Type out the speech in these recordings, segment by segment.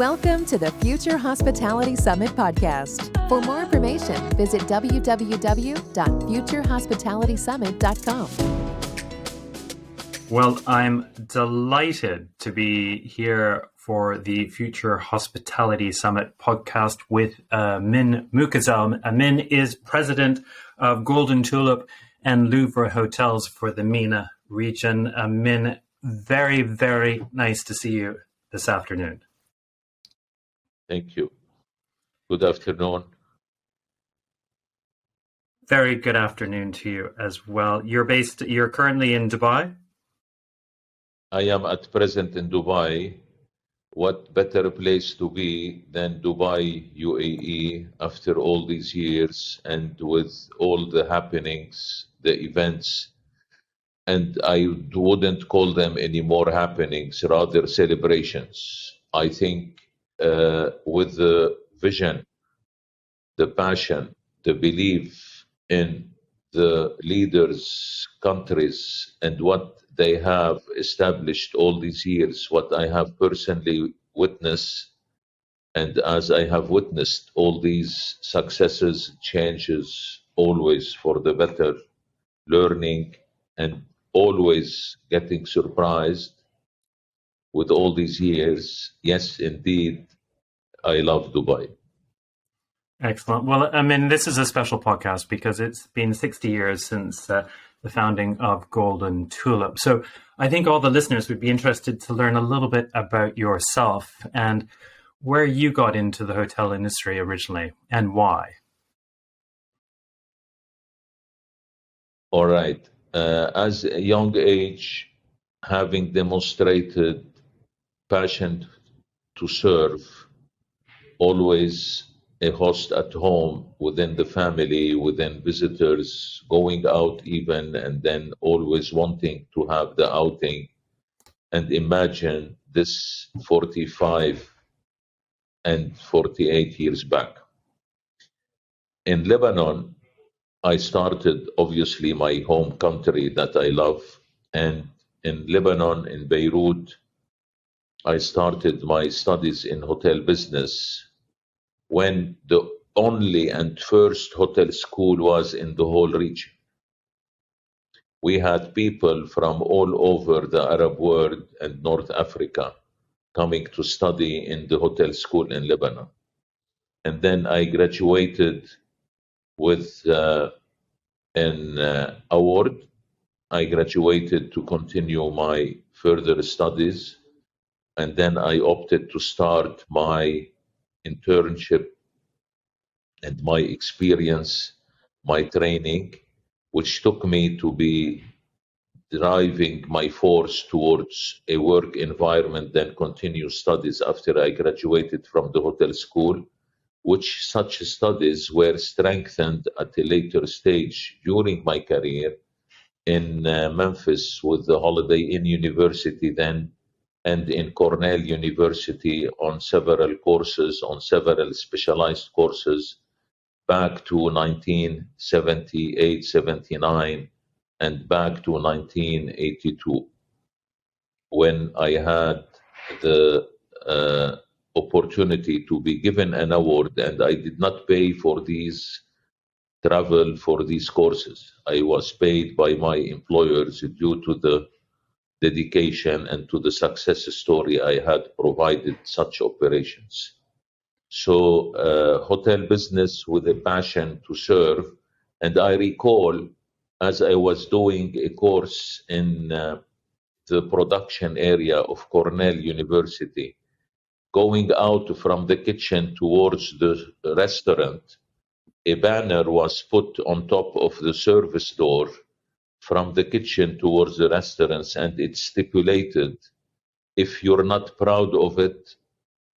Welcome to the Future Hospitality Summit podcast. For more information, visit www.futurehospitalitysummit.com. Well, I'm delighted to be here for the Future Hospitality Summit podcast with Amine Moukarzel. Amine is president of Golden Tulip and Louvre Hotels for the MENA region. Amine, very, very nice to see you this afternoon. Thank you. Good afternoon. Very good afternoon to you as well. You're currently in Dubai? I am at present in Dubai. What better place to be than Dubai, UAE, after all these years and with all the happenings, the events, and I wouldn't call them any more happenings, rather celebrations. I think with the vision, the passion, the belief in the leaders' countries and what they have established all these years, what I have personally witnessed, and as I have witnessed all these successes, changes, always for the better, learning, and always getting surprised with all these years, yes, indeed, I love Dubai. Excellent. Well, I mean, this is a special podcast because it's been 60 years since the founding of Golden Tulip. So I think all the listeners would be interested to learn a little bit about yourself and where you got into the hotel industry originally and why. All right. As a young age, having demonstrated passion to serve, always a host at home, within the family, within visitors, going out even, and then always wanting to have the outing. And imagine this 45 and 48 years back. In Lebanon, I started, obviously, my home country that I love. And in Lebanon, in Beirut, I started my studies in hotel business when the only and first hotel school was in the whole region. We had people from all over the Arab world and North Africa coming to study in the hotel school in Lebanon. And then I graduated with an award. I graduated to continue my further studies. And then I opted to start my internship and my experience, my training, which took me to be driving my force towards a work environment, then continue studies after I graduated from the hotel school, which such studies were strengthened at a later stage during my career in Memphis with the Holiday Inn University then, and in Cornell University on several courses, on several specialized courses back to 1978, 79, and back to 1982, when I had the opportunity to be given an award, and I did not pay for these travel for these courses. I was paid by my employers due to the dedication and to the success story I had provided such operations. So hotel business with a passion to serve. And I recall, as I was doing a course in the production area of Cornell University, going out from the kitchen towards the restaurant, a banner was put on top of the service door from the kitchen towards the restaurants, and it stipulated, if you're not proud of it,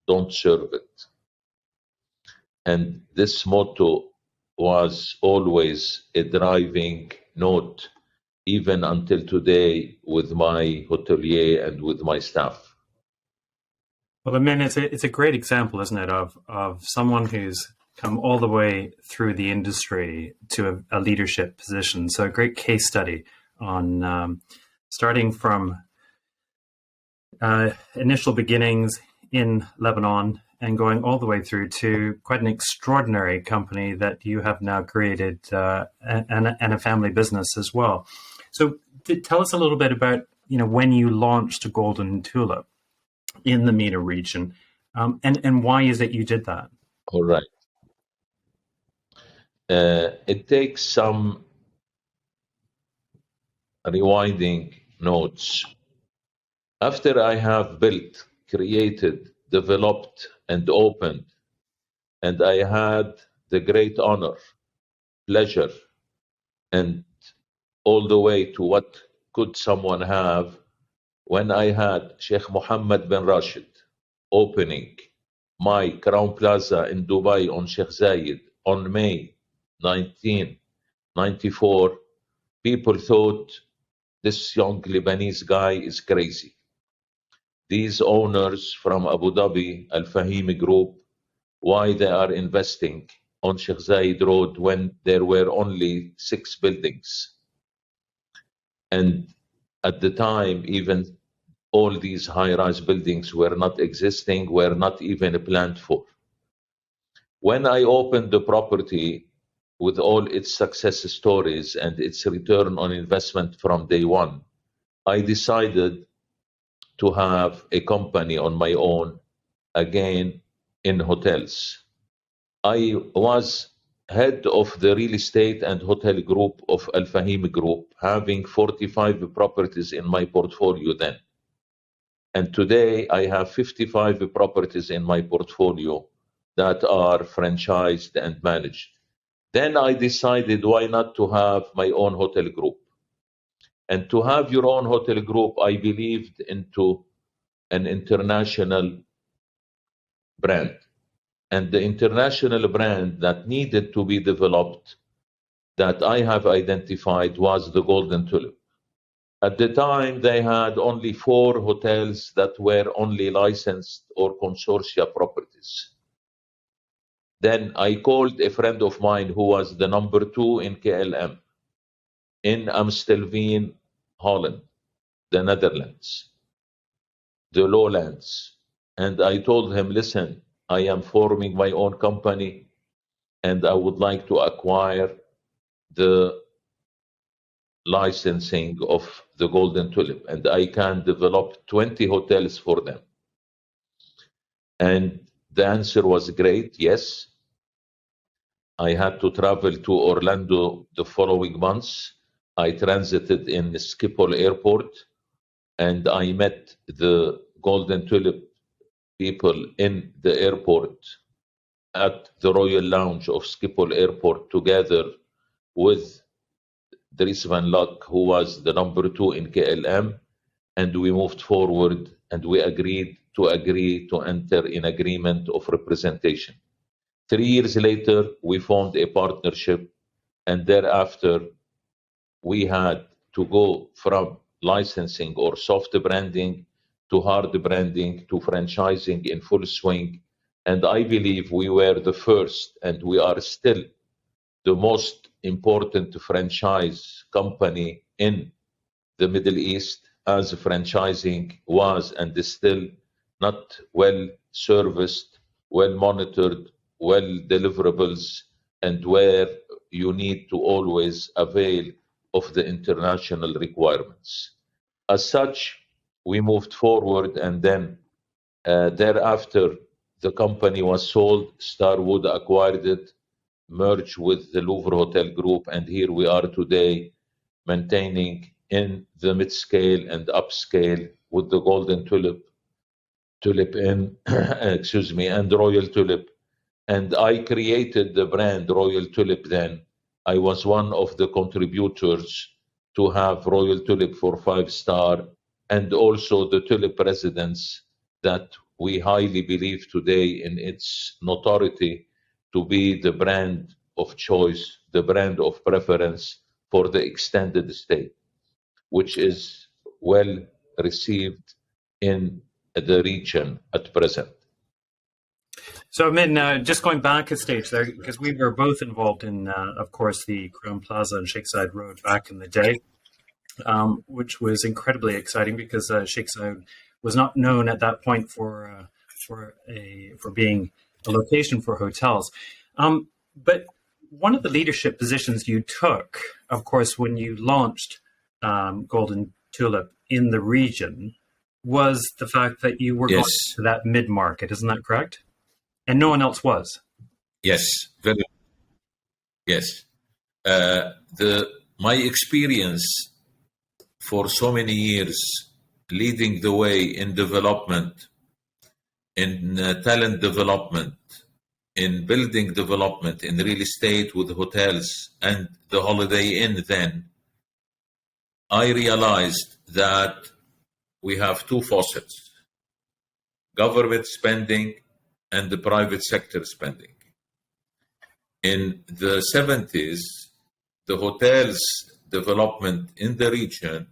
don't serve it. And this motto was always a driving note, even until today, with my hotelier and with my staff. Well, I mean, it's a great example, isn't it, of someone who's come all the way through the industry to a leadership position. So a great case study on starting from initial beginnings in Lebanon and going all the way through to quite an extraordinary company that you have now created and a family business as well. So tell us a little bit about, when you launched Golden Tulip in the MENA region, and why is it you did that? All right. It takes some rewinding notes. After I have built, created, developed, and opened, and I had the great honor, pleasure, and all the way to what could someone have when I had Sheikh Mohammed bin Rashid opening my Crowne Plaza in Dubai on Sheikh Zayed on May 1994. People thought this young Lebanese guy is crazy. These owners from Abu Dhabi, Al Group, why they are investing on Sheikh Zayed Road when there were only 6 buildings. And at the time, even all these high-rise buildings were not existing, were not even planned for. When I opened the property with all its success stories and its return on investment from day one, I decided to have a company on my own, again, in hotels. I was head of the real estate and hotel group of Al Fahim Group, having 45 properties in my portfolio then. And today I have 55 properties in my portfolio that are franchised and managed. Then I decided why not to have my own hotel group. And to have your own hotel group, I believed into an international brand. And the international brand that needed to be developed, that I have identified, was the Golden Tulip. At the time, they had only 4 hotels that were only licensed or consortia properties. Then I called a friend of mine who was the number 2 in KLM, in Amstelveen, Holland, the Netherlands, the lowlands. And I told him, listen, I am forming my own company and I would like to acquire the licensing of the Golden Tulip, and I can develop 20 hotels for them. And the answer was great, yes. I had to travel to Orlando the following months. I transited in Schiphol Airport, and I met the Golden Tulip people in the airport at the Royal Lounge of Schiphol Airport, together with Dries van Luck, who was the number 2 in KLM, and we moved forward and we agreed to enter in agreement of representation. 3 years later, we formed a partnership, and thereafter we had to go from licensing or soft branding to hard branding to franchising in full swing. And I believe we were the first, and we are still the most important franchise company in the Middle East, as franchising was and is still not well serviced, well monitored, well deliverables, and where you need to always avail of the international requirements. As such, we moved forward, and then thereafter the company was sold. Starwood acquired it, merged with the Louvre Hotel Group, and here we are today, maintaining in the mid-scale and upscale with the Golden Tulip, Tulip Inn, and Royal Tulip. And I created the brand Royal Tulip then. I was one of the contributors to have Royal Tulip for 5-star, and also the Tulip Residence that we highly believe today in its notoriety to be the brand of choice, the brand of preference for the extended stay, which is well received in the region at present. So, Amine, just going back a stage there, because we were both involved in, of course, the Crowne Plaza and Sheikh Zayed Road back in the day, which was incredibly exciting because Sheikh Zayed was not known at that point for for being a location for hotels. But one of the leadership positions you took, of course, when you launched Golden Tulip in the region, was the fact that you were going to that mid-market. Isn't that correct? And no one else was. Yes, very. Yes, my experience for so many years, leading the way in development, in talent development, in building development, in real estate with hotels and the Holiday Inn. Then I realized that we have two faucets: government spending and the private sector spending. In the 70s, the hotels development in the region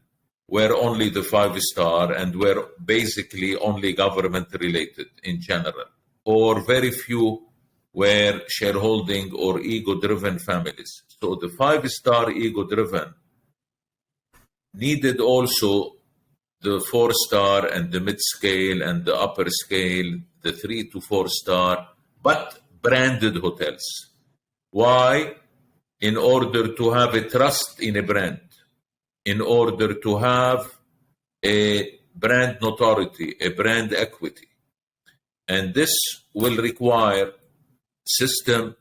were only the 5-star and were basically only government related in general, or very few were shareholding or ego-driven families. So the 5-star ego-driven needed also the 4-star and the mid-scale and the upper scale, the 3 to 4-star, but branded hotels. Why? In order to have a trust in a brand, in order to have a brand notoriety, a brand equity. And this will require system,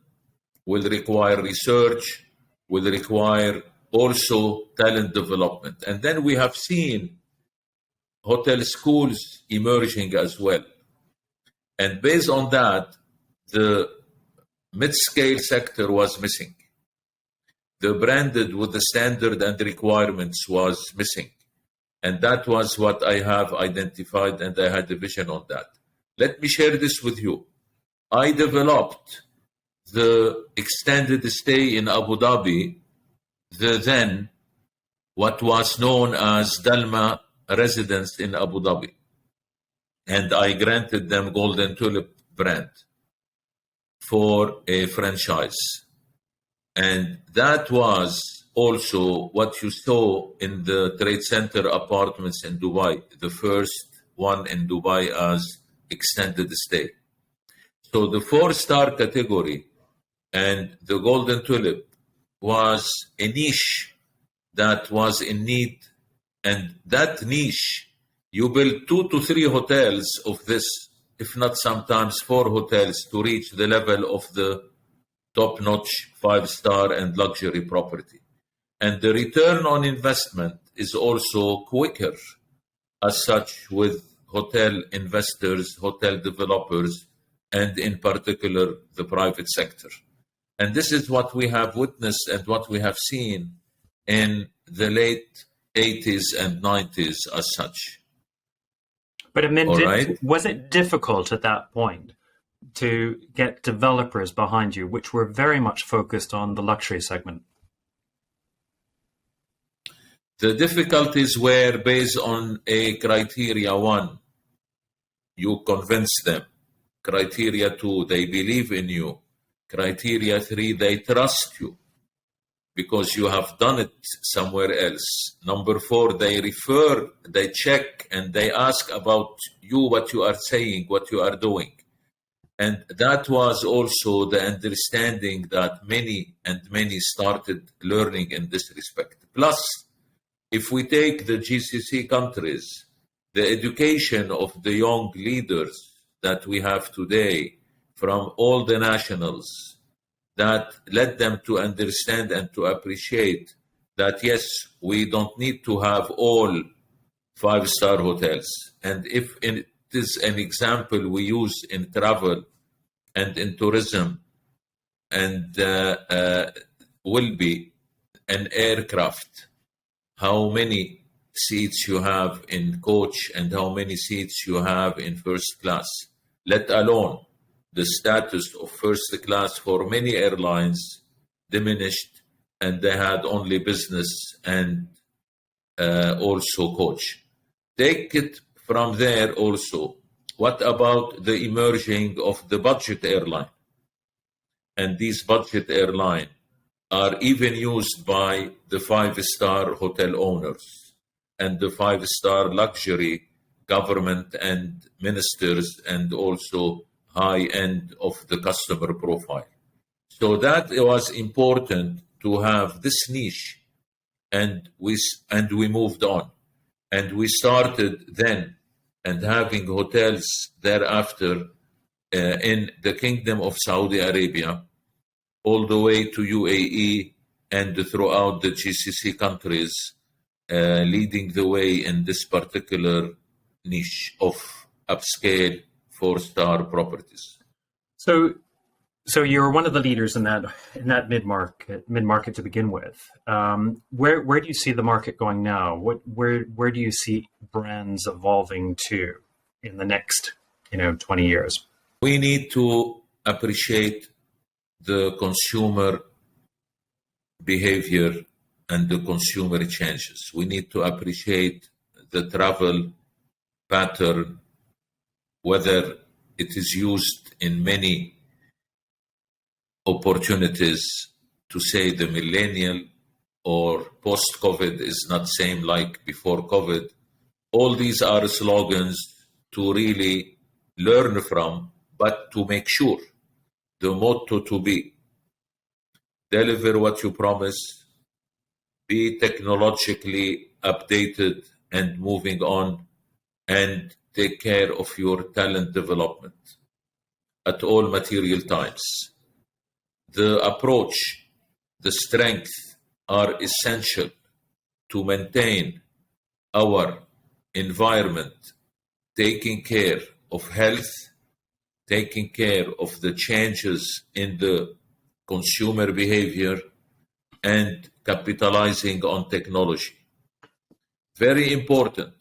will require research, will require also talent development. And then we have seen hotel schools emerging as well. And based on that, the mid-scale sector was missing. The branded with the standard and requirements was missing. And that was what I have identified, and I had a vision on that. Let me share this with you. I developed the extended stay in Abu Dhabi, the then what was known as Dalma Residence in Abu Dhabi. And I granted them Golden Tulip Brand for a franchise. And that was also what you saw in the Trade Center apartments in Dubai, the first one in Dubai as extended stay. So the 4-star category and the Golden Tulip was a niche that was in need. And that niche, you build 2 to 3 hotels of this, if not sometimes 4 hotels, to reach the level of the top-notch 5-star and luxury property. And the return on investment is also quicker as such with hotel investors, hotel developers, and in particular, the private sector. And this is what we have witnessed and what we have seen in the late 80s and 90s as such. But Amine, was it difficult at that point to get developers behind you, which were very much focused on the luxury segment? The difficulties were based on a criteria 1, you convince them. Criteria 2, they believe in you. Criteria 3, they trust you because you have done it somewhere else. Number 4, they refer, they check, and they ask about you, what you are saying, what you are doing. And that was also the understanding that many started learning in this respect. Plus, if we take the GCC countries, the education of the young leaders that we have today from all the nationals, that led them to understand and to appreciate that, yes, we don't need to have all 5-star hotels. And if it is an example we use in travel and in tourism, and will be an aircraft, how many seats you have in coach and how many seats you have in first class, let alone the status of first class for many airlines diminished, and they had only business and also coach. Take it from there also. What about the emerging of the budget airline? And these budget airline are even used by the 5-star hotel owners and the 5-star luxury government and ministers, and also high end of the customer profile. So that it was important to have this niche, and we moved on, and we started then and having hotels thereafter in the Kingdom of Saudi Arabia, all the way to UAE and throughout the GCC countries, leading the way in this particular niche of upscale 4-star properties. So you're one of the leaders in that mid-market to begin with. Where do you see the market going now? Where do you see brands evolving to in the next 20 years? We need to appreciate the consumer behavior and the consumer changes. We need to appreciate the travel pattern, whether it is used in many opportunities to say the millennial or post-COVID is not same like before COVID. All these are slogans to really learn from, but to make sure the motto to be deliver what you promise, be technologically updated and moving on, and take care of your talent development at all material times. The approach, the strength are essential to maintain our environment, taking care of health, taking care of the changes in the consumer behavior, and capitalizing on technology. Very important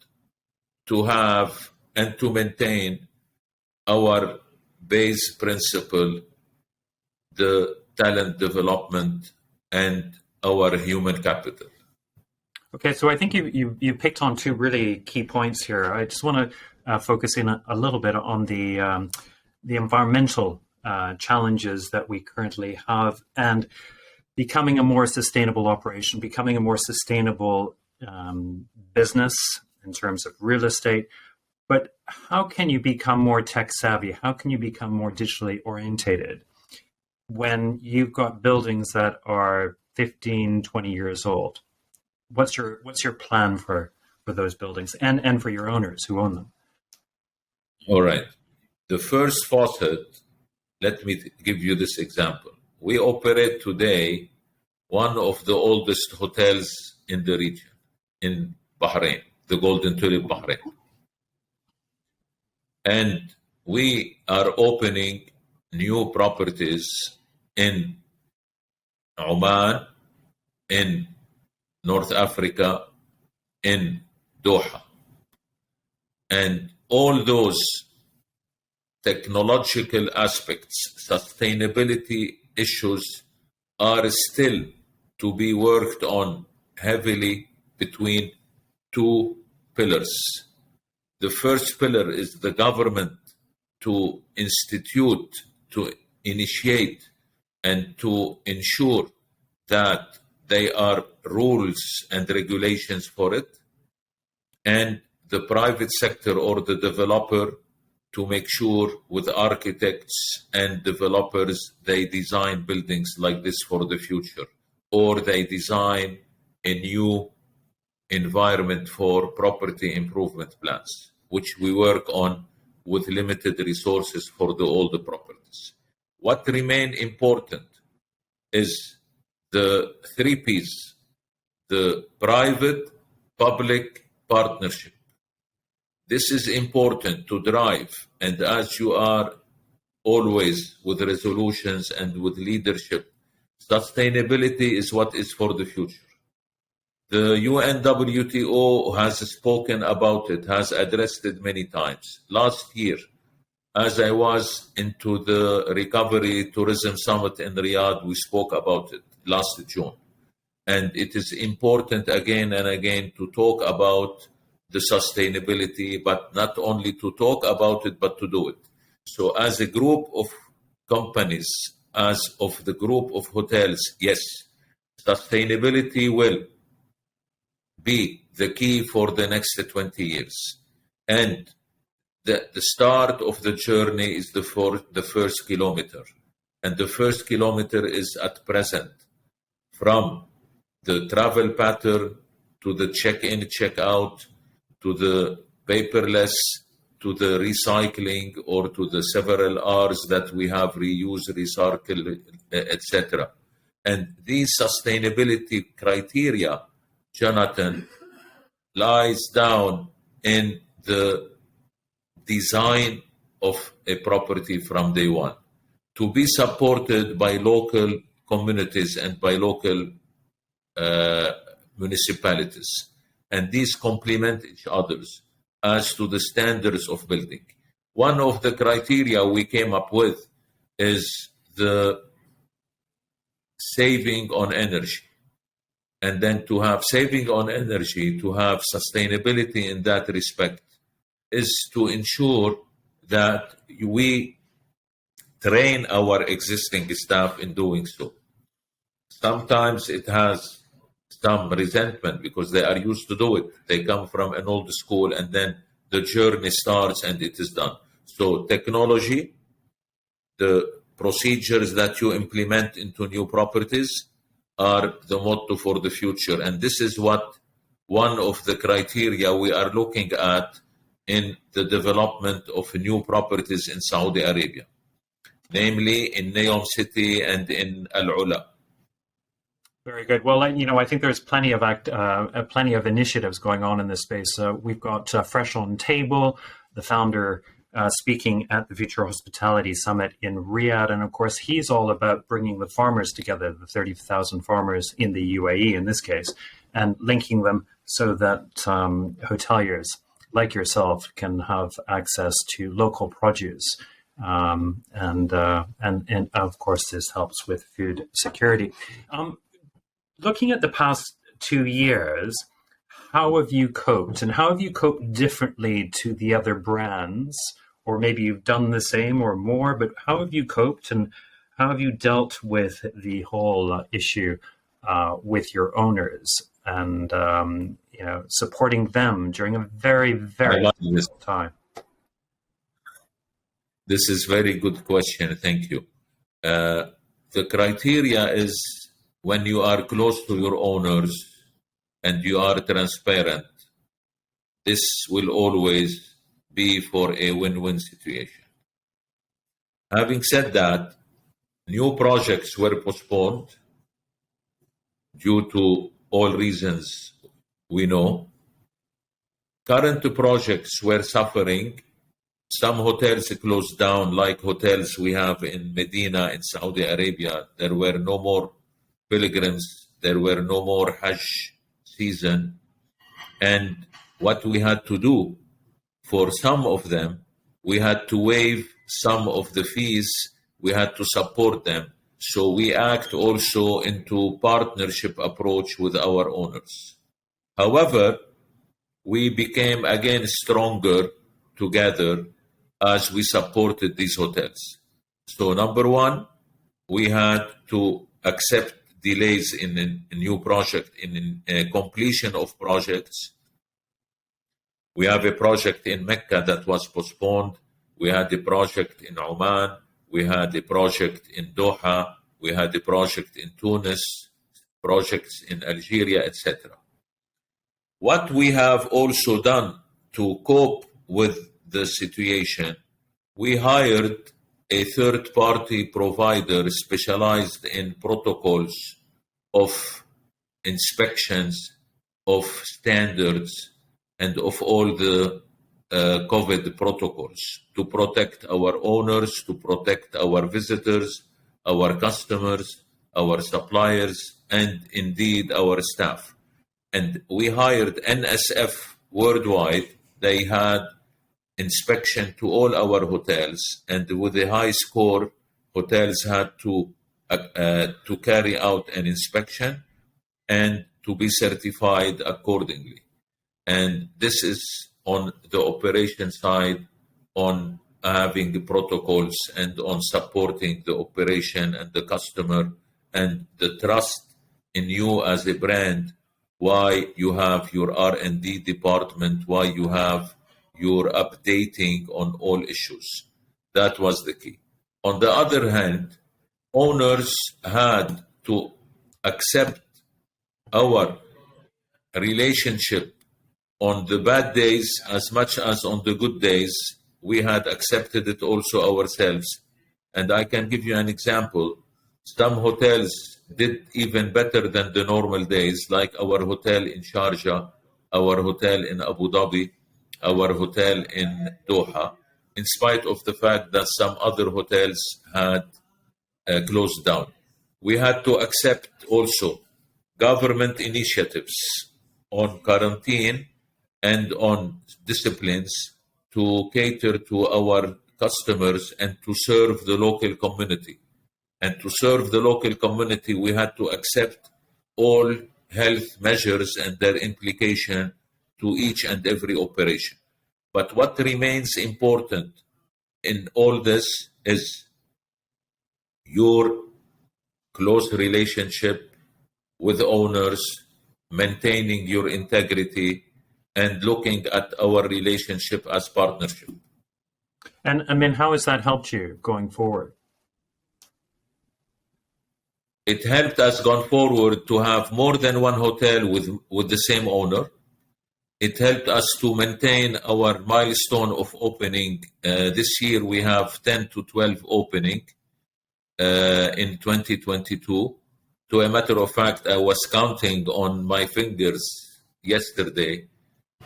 to have and to maintain our base principle, the talent development and our human capital. Okay, so I think you picked on two really key points here. I just want to focus in a little bit on the environmental challenges that we currently have, and becoming a more sustainable operation, becoming a more sustainable business in terms of real estate. But how can you become more tech savvy? How can you become more digitally orientated when you've got buildings that are 15, 20 years old? What's your plan for those buildings and for your owners who own them? All right. The first faucet, let me give you this example. We operate today one of the oldest hotels in the region, in Bahrain, the Golden Tulip Bahrain. And we are opening new properties in Oman, in North Africa, in Doha. And all those technological aspects, sustainability issues are still to be worked on heavily between two pillars. The first pillar is the government to institute, to initiate, and to ensure that there are rules and regulations for it, and the private sector or the developer to make sure with architects and developers they design buildings like this for the future, or they design a new environment for property improvement plans, which we work on with limited resources for the older properties. What remain important is the 3 Ps, the private-public partnership. This is important to drive, and as you are always with resolutions and with leadership, sustainability is what is for the future. The UNWTO has spoken about it, has addressed it many times. Last year, as I was into the Recovery Tourism Summit in Riyadh, we spoke about it last June. And it is important again and again to talk about the sustainability, but not only to talk about it, but to do it. So as a group of companies, as of the group of hotels, yes, sustainability will be the key for the next 20 years. And the start of the journey is the first kilometer. And the first kilometer is at present from the travel pattern to the check-in, check-out, to the paperless, to the recycling, or to the several R's that we have: reuse, recycle, etc. And these sustainability criteria, Jonathan, lies down in the design of a property from day one, to be supported by local communities and by local municipalities. And these complement each other's as to the standards of building. One of the criteria we came up with is the saving on energy. And then to have saving on energy, to have sustainability in that respect, is to ensure that we train our existing staff in doing so. Sometimes it has some resentment because they are used to do it. They come from an old school, and then the journey starts and it is done. So technology, the procedures that you implement into new properties are the motto for the future. And this is what one of the criteria we are looking at in the development of new properties in Saudi Arabia, namely in Neom City and in Al Ula. Very good. Well, I think there's plenty of initiatives going on in this space. We've got Fresh on Table, the founder speaking at the Future Hospitality Summit in Riyadh. And of course, he's all about bringing the farmers together, the 30,000 farmers in the UAE in this case, and linking them so that hoteliers like yourself can have access to local produce. And of course, this helps with food security. Looking at the past 2 years, how have you coped, and how have you coped differently to the other brands? Or maybe you've done the same or more, but how have you coped, and how have you dealt with the whole issue with your owners and supporting them during a very, very difficult time? This is very good question. Thank you. The criteria is, when you are close to your owners and you are transparent, this will always be for a win-win situation. Having said that, new projects were postponed due to all reasons we know. Current projects were suffering. Some hotels closed down, like hotels we have in Medina in Saudi Arabia. There were no more pilgrims, there were no more Hajj season. And what we had to do for some of them, we had to waive some of the fees, we had to support them. So we act also into partnership approach with our owners. However, we became again stronger together as we supported these hotels. So number one, we had to accept delays in a new project, in completion of projects. We have a project in Mecca that was postponed. We had a project in Oman. We had a project in Doha. We had a project in Tunis, projects in Algeria, etc. What we have also done to cope with the situation, we hired a third-party provider specialized in protocols of inspections, of standards, and of all the COVID protocols to protect our owners, to protect our visitors, our customers, our suppliers, and indeed our staff. And we hired NSF worldwide. They had inspection to all our hotels, and with a high score, hotels had to carry out an inspection and to be certified accordingly. And this is on the operation side, on having the protocols and on supporting the operation and the customer and the trust in you as a brand, why you have your R&D department, why you have you're updating on all issues. That was the key. On the other hand, owners had to accept our relationship on the bad days as much as on the good days. We had accepted it also ourselves. And I can give you an example. Some hotels did even better than the normal days, like our hotel in Sharjah, our hotel in Abu Dhabi, our hotel in Doha, in spite of the fact that some other hotels had closed down. We had to accept also government initiatives on quarantine and on disciplines to cater to our customers and to serve the local community. And to serve the local community, we had to accept all health measures and their implication to each and every operation. But what remains important in all this is your close relationship with owners, maintaining your integrity, and looking at our relationship as partnership. And Amine, how has that helped you going forward? It helped us going forward to have more than one hotel with the same owner. It helped us to maintain our milestone of opening. This year we have 10 to 12 opening in 2022. To a matter of fact, I was counting on my fingers yesterday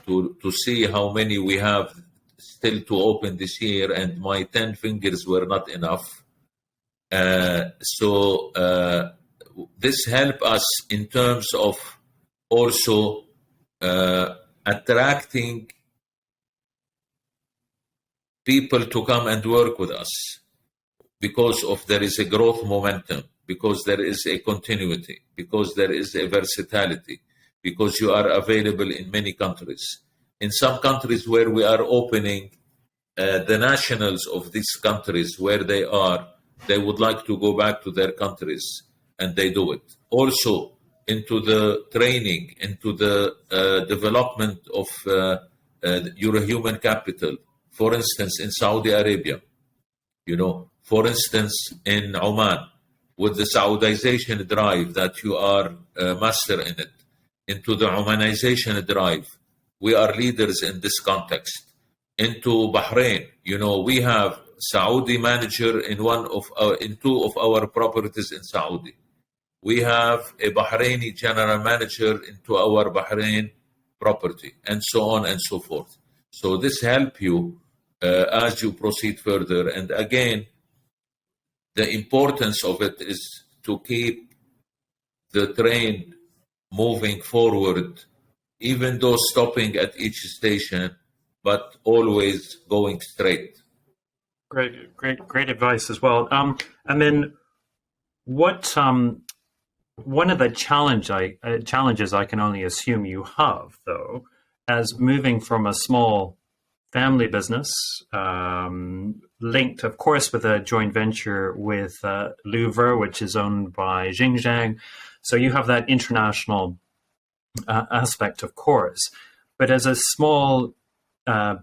to see how many we have still to open this year, and my 10 fingers were not enough. So this helped us in terms of also attracting people to come and work with us, because of there is a growth momentum, because there is a continuity, because there is a versatility, because you are available in many countries. In some countries where we are opening, the nationals of these countries, where they are, they would like to go back to their countries, and they do it. Also, into the training, into the development of your human capital. For instance, in Saudi Arabia, for instance, in Oman, with the Saudization drive that you are a master in it, into the Omanization drive, we are leaders in this context. Into Bahrain, we have Saudi manager in two of our properties in Saudi. We have a Bahraini general manager into our Bahrain property, and so on and so forth. So this helps you as you proceed further. And again, the importance of it is to keep the train moving forward, even though stopping at each station, but always going straight. Great advice as well. And then one of the challenges I can only assume you have, though, as moving from a small family business, linked, of course, with a joint venture with Louvre, which is owned by Xinjiang. So you have that international aspect, of course. But as a small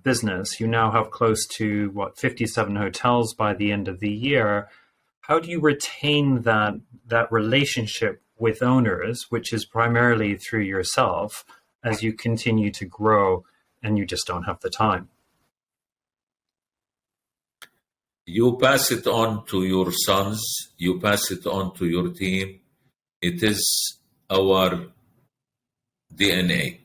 business, you now have close to 57 hotels by the end of the year. How do you retain that relationship with owners, which is primarily through yourself, as you continue to grow and you just don't have the time? You pass it on to your sons, you pass it on to your team. It is our DNA.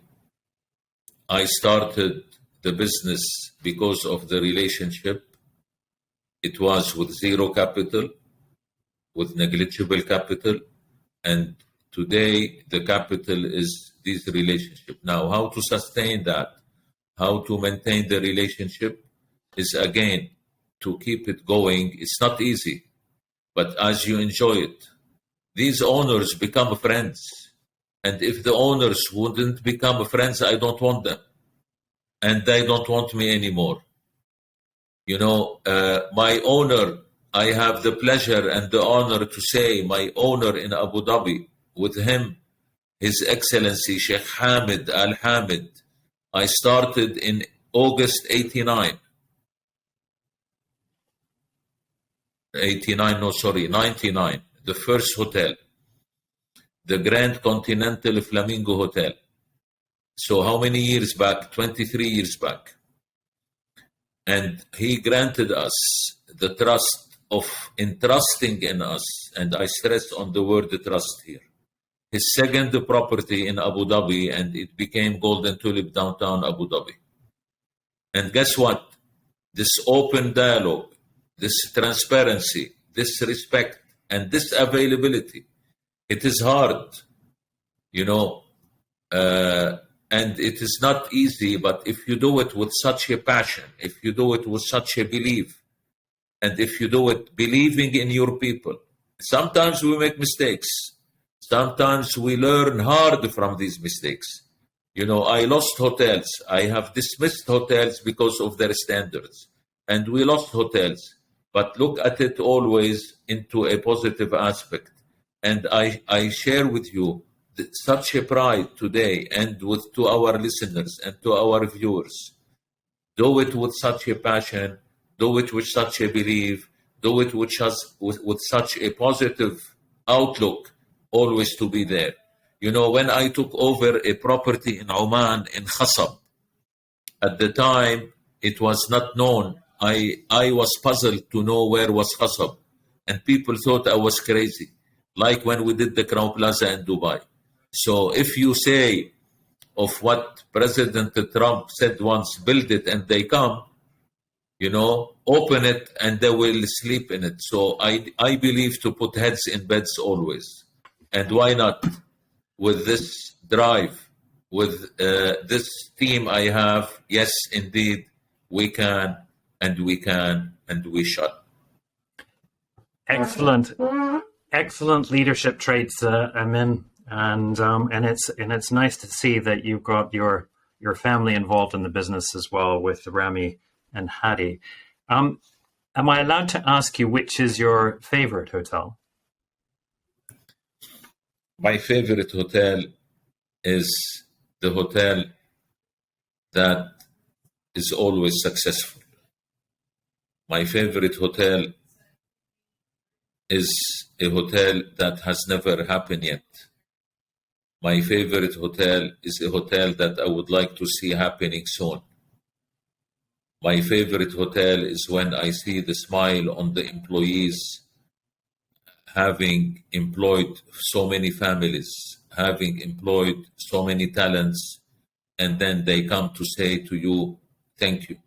I started the business because of the relationship. It was with zero capital, with negligible capital, and today the capital is this relationship. Now, how to sustain that, how to maintain the relationship is, again, to keep it going. It's not easy, but as you enjoy it, these owners become friends. And if the owners wouldn't become friends, I don't want them. And they don't want me anymore. My owner, I have the pleasure and the honor to say, my owner in Abu Dhabi, with him, His Excellency Sheikh Hamid Al Hamid, I started in August 89. 99, the first hotel, the Grand Continental Flamingo Hotel. So how many years back? 23 years back. And he granted us the trust of entrusting in us, and I stress on the word trust here, his second property in Abu Dhabi, and it became Golden Tulip downtown Abu Dhabi. And guess what? This open dialogue, this transparency, this respect, and this availability, it is hard, and it is not easy, but if you do it with such a passion, if you do it with such a belief, and if you do it believing in your people, sometimes we make mistakes. Sometimes we learn hard from these mistakes. I lost hotels. I have dismissed hotels because of their standards. And we lost hotels. But look at it always into a positive aspect. And I share with you such a pride today, and to our listeners and to our viewers. Do it with such a passion. Do it with such a belief. Do it with such a positive outlook, always to be there. When I took over a property in Oman, in Khasab, at the time, it was not known. I was puzzled to know where was Khasab, and people thought I was crazy, like when we did the Crowne Plaza in Dubai. So if you say of what President Trump said once, build it and they come, open it and they will sleep in it. So I believe to put heads in beds always. And why not? With this drive, with this team I have, yes, indeed, we can, and we can, and we shall. Excellent leadership traits, Amine, and it's nice to see that you've got your family involved in the business as well with Rami and Hadi. Am I allowed to ask you which is your favorite hotel? My favorite hotel is the hotel that is always successful. My favorite hotel is a hotel that has never happened yet. My favorite hotel is a hotel that I would like to see happening soon. My favorite hotel is when I see the smile on the employees, having employed so many families, having employed so many talents, and then they come to say to you, thank you.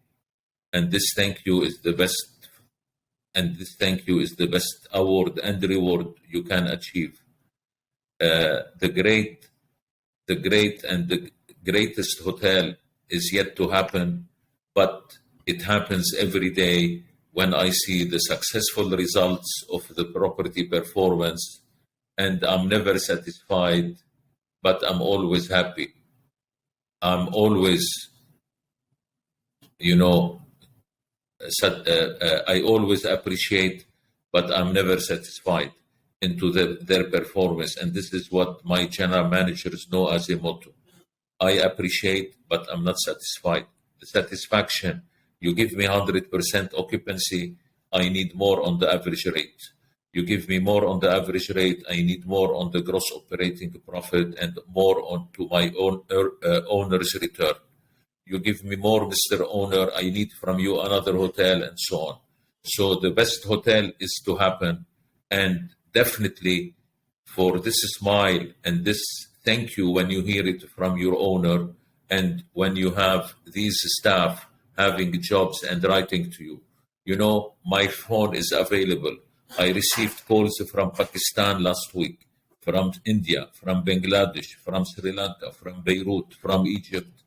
And this thank you is the best, and this thank you is the best award and reward you can achieve. The great and the greatest hotel is yet to happen, but it happens every day when I see the successful results of the property performance, and I'm never satisfied, but I'm always happy. I'm always, I always appreciate, but I'm never satisfied into their performance. And this is what my general managers know as a motto. I appreciate, but I'm not satisfied. The satisfaction, you give me 100% occupancy, I need more on the average rate. You give me more on the average rate, I need more on the gross operating profit and more on to my own owner's return. You give me more, Mr. Owner, I need from you another hotel, and so on. So the best hotel is to happen, and definitely for this smile and this thank you when you hear it from your owner, and when you have these staff having jobs and writing to you. My phone is available. I received calls from Pakistan last week, from India, from Bangladesh, from Sri Lanka, from Beirut, from Egypt,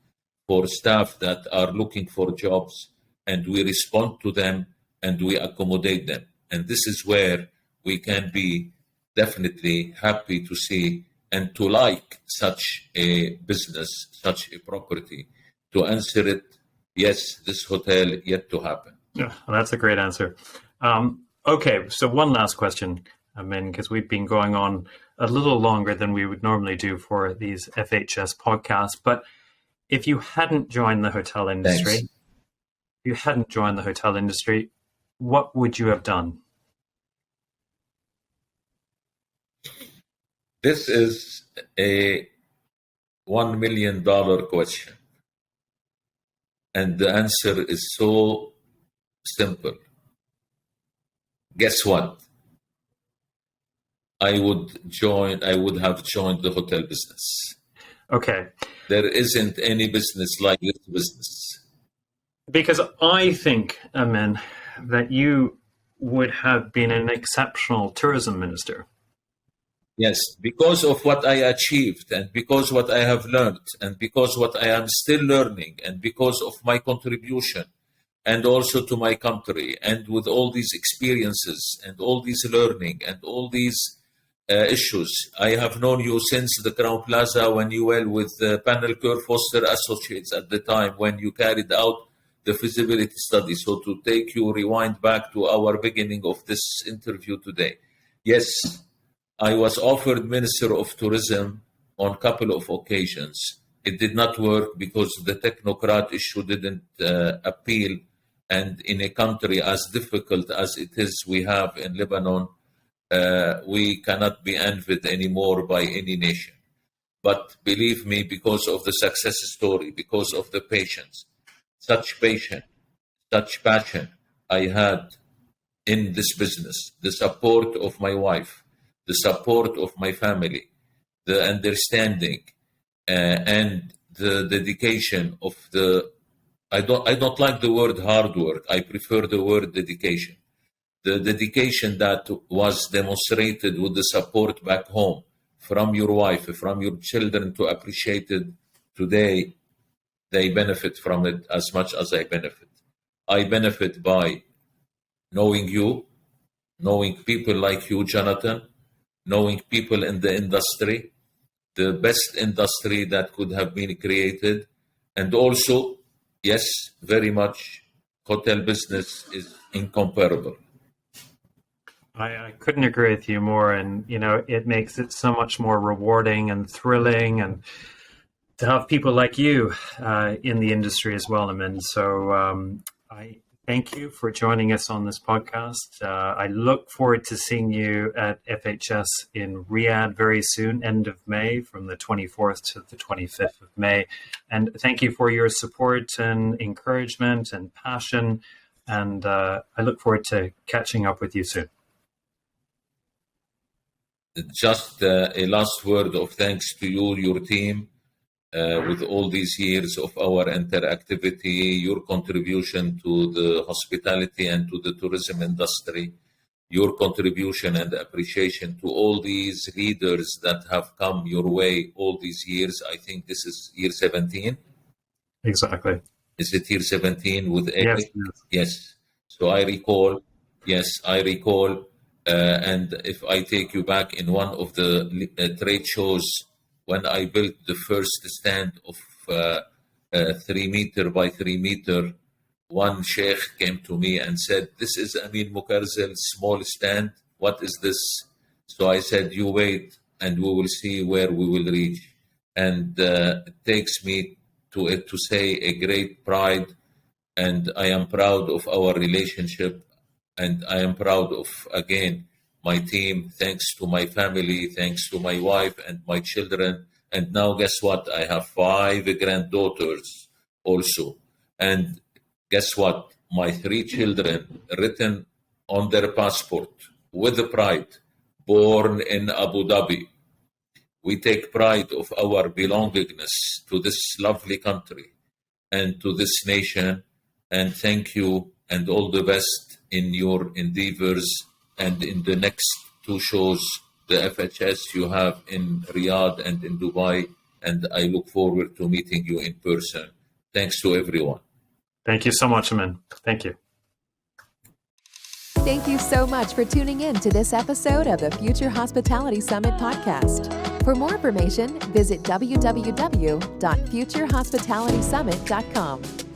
for staff that are looking for jobs, and we respond to them and we accommodate them. And this is where we can be definitely happy to see and to like such a business, such a property, to answer it, yes, this hotel yet to happen. Yeah, that's a great answer. Okay, so one last question, Amine, because we've been going on a little longer than we would normally do for these FHS podcasts. But if you hadn't joined the hotel industry, Thanks. you hadn't joined the hotel industry, what would you have done? This is a $1 million question. And the answer is so simple. Guess what? I would have joined the hotel business. Okay. There isn't any business like this business. Because I think, Amine, that you would have been an exceptional tourism minister. Yes, because of what I achieved and because what I have learned and because what I am still learning and because of my contribution and also to my country, and with all these experiences and all these learning and all these issues. I have known you since the Crowne Plaza when you were with Panel Kerr Foster Associates at the time when you carried out the feasibility study. So to take you rewind back to our beginning of this interview today. Yes, I was offered Minister of Tourism on a couple of occasions. It did not work because the technocrat issue didn't appeal. And in a country as difficult as it is we have in Lebanon, we cannot be envied anymore by any nation. But believe me, because of the success story, because of the patience, such passion I had in this business, the support of my wife, the support of my family, the understanding and the dedication of I don't like the word hard work. I prefer the word dedication. The dedication that was demonstrated with the support back home from your wife, from your children to appreciate it today, they benefit from it as much as I benefit. I benefit by knowing you, knowing people like you, Jonathan, knowing people in the industry, the best industry that could have been created, and also, yes, very much, hotel business is incomparable. I couldn't agree with you more, and it makes it so much more rewarding and thrilling, and to have people like you in the industry as well, Amine. So I thank you for joining us on this podcast. I look forward to seeing you at FHS in Riyadh very soon, end of May, from the 24th to the 25th of May. And thank you for your support and encouragement and passion. And I look forward to catching up with you soon. Just a last word of thanks to you, your team, with all these years of our interactivity, your contribution to the hospitality and to the tourism industry, your contribution and appreciation to all these leaders that have come your way all these years. I think this is year 17. Exactly. Is it year 17 with Eric? Yes. So I recall. And if I take you back in one of the trade shows, when I built the first stand of 3 meter by 3 meter, one sheikh came to me and said, "This is Amine Moukarzel's small stand. What is this?" So I said, "You wait and we will see where we will reach." And it takes me to say a great pride, and I am proud of our relationship. And I am proud of, again, my team, thanks to my family, thanks to my wife and my children. And now, guess what? I have 5 granddaughters also. And guess what? My 3 children, written on their passport with pride, born in Abu Dhabi. We take pride of our belongingness to this lovely country and to this nation. And thank you and all the best in your endeavors and in the next 2 shows, the FHS you have in Riyadh and in Dubai. And I look forward to meeting you in person. Thanks to everyone. Thank you so much, Amine. Thank you. Thank you so much for tuning in to this episode of the Future Hospitality Summit podcast. For more information, visit www.futurehospitalitysummit.com.